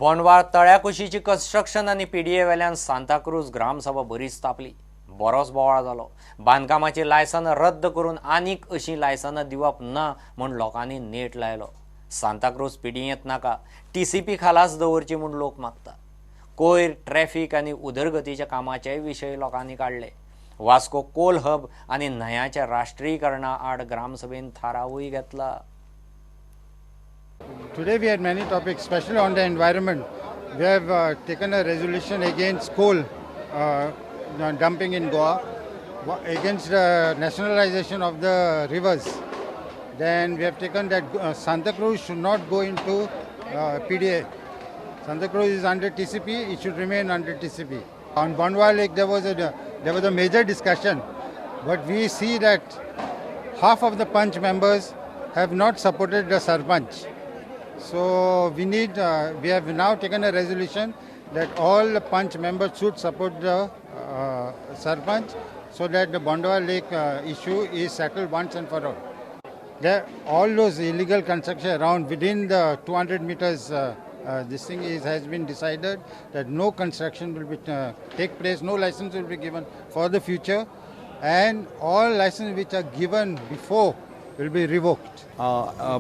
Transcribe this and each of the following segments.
बोंडवाळ तळ्याकुशीची construction आनी PDA वेल्यान सांताक्रूज ग्रामसभा बरीच तापली. बरोच बोवाळ जालो. बांदकामाची लायसनां रद्द करून आनीक अशीं लायसनां दिवप ना म्हूण लोकांनी नेट लायलो. सांताक्रूज पीडीएंत नाका, टीसीपी खालास दवरची म्हूण लोक मागता. कोयर, ट्रॅफिक आनी उदरगतीच्या कामाचेय विशय लोकांनी काडले. वास्को कोल हब आनी न्हंयाच्या राष्ट्रीयकरणा आड ग्रामसभेन थारावूय घेतला. Today we had many topics, especially on the environment. We have taken a resolution against coal dumping in Goa, against the nationalization of the rivers. Then we have taken that Santa Cruz should not go into PDA. Santa Cruz is under TCP, it should remain under TCP. On Bondwal Lake there was a major discussion, but we see that half of the Panch members have not supported the Sarpanch. So we have now taken a resolution that all the Panch members should support the Sarpanch so that the Bondwal Lake issue is settled once and for all. All those illegal construction around within the 200 meters this thing has been decided that no construction will be take place, no license will be given for the future, and all licenses which are given before will be revoked.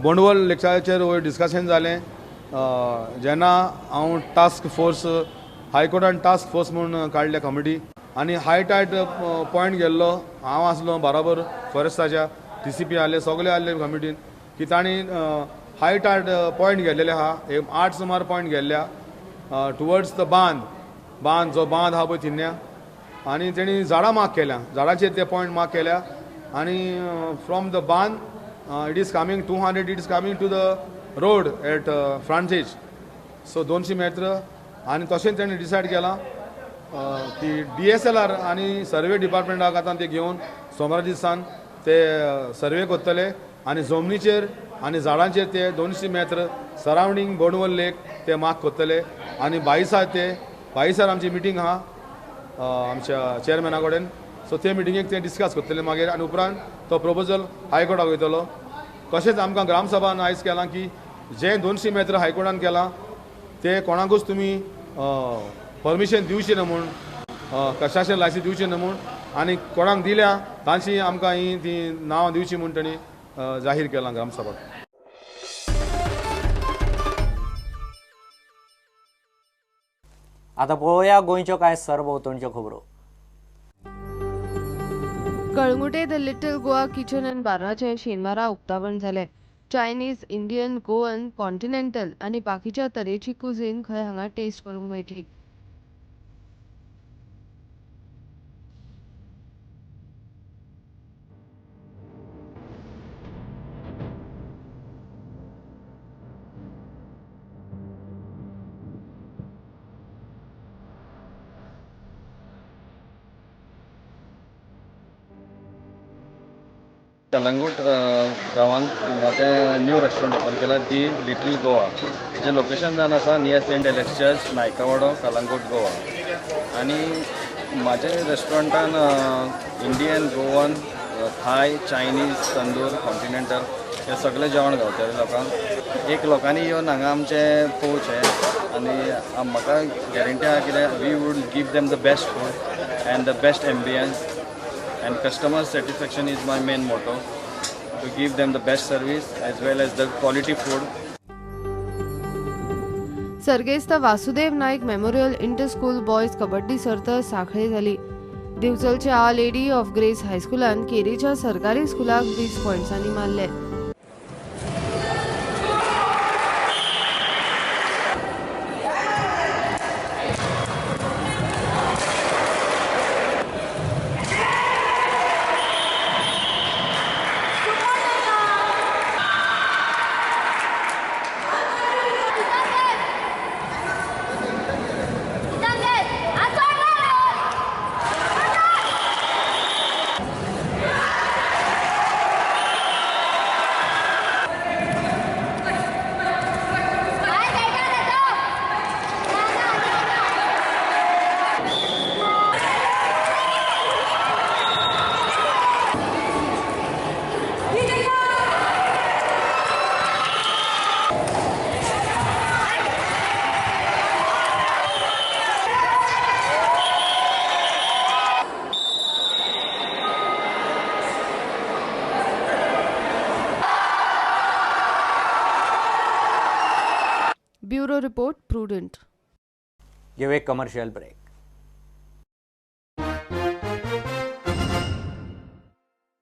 बोंडवल लेक्चराचेर वयर discussion जालें जेन्ना हांव task force हायकोर्टान task force म्हूण काडले committee आनी हाय tied point गेल्लो हांव आसलो बरोबर फॉरेस्टाच्या TCP आहले सगळे आहले कमिटीन की तांणी हाय टायड पॉयंट गेल्लेले आहा 8 सुमार पॉयंट गेल्ल्या टुवर्ड्स द बांद जो बांद आहा पळय थिन्या आनी तेणी झाडां मार्क केल्या झाडाचेर ते पॉयंट मार्क केल्या आनी फ्रॉम द बांद it is coming 200, it is coming to the road at frontage. So 200 metr आणि तशेंच तेणी डिसायड केला की DSLR आणि सर्वे डिपार्टमेंटाक आतां ते घेवन सोमारा दिसान ते सर्वे करतले आनी जमनीचेर आनी झाडांचेर ते 200 मेत्र सरावंडींग बोंडवल लेक ते मार्क करतले आनी 22 आमची मिटींग आहा आमच्या चेअरमॅना कडेन. सो ते मिटिंगेक ते डिस्कस करतले मागीर आनी उपरांत तो प्रपोजल हायकोर्टाक वयतलो. तशेंच आमकां ग्रामसभान आयज केलां की जे 200 मेत्र हायकोर्टान केलां ते कोणाकूच तुमी परमिशन दिवची ना म्हूण कन्स्ट्रक्शन लायसन्स दिवची ना म्हूण आनी कोणाक दिल्या तांची आमकां ती नांवां दिवची म्हूण तांणी जाहीर केलां ग्रामसभाक. आतां पळोवया गोंयच्यो कांय सरभोंवतणच्यो खबरो. Calangute the little Goa kitchen and बाराचे शेनवारा उक्तावण जाले. चायनीज, इंडियन, गोवन, कॉन्टिनेंटल आनी बाकीच्या तरेची कुझीन खंय हांगा टेस्ट करूंक मेळटली. कलंगूट गांवांत तें न्यू रेस्टॉरंट ओपन केला दी लिटल गोवा. जें लोकेशन जावन आसा near saint Alex church, Naikawaddo, Calangute, Goa. आनी म्हाज्या रेस्टॉरंटान Indian, Goan, Thai, Chinese, tandoor, continental हे सगळें जेवण गावतलें लोकांक. एक लोकांनी येवन हांगा आमचें पोवचें आनी म्हाका गॅरंटी आहा कित्याक we would give them the best food and the best ambiance. And customer satisfaction is my main motto, to give them the best service as well as the quality food. सर्गेस्त Vasudev Naik memorial inter school boys kabaddi सर्त सांखळे जाली. दिवचलच्या आवर lady of grace हायस्कुलान केरीच्या सरकारी स्कुलाक 20 पॉयंट्सांनी मारले. Bureau report prudent. घेऊ एक commercial break.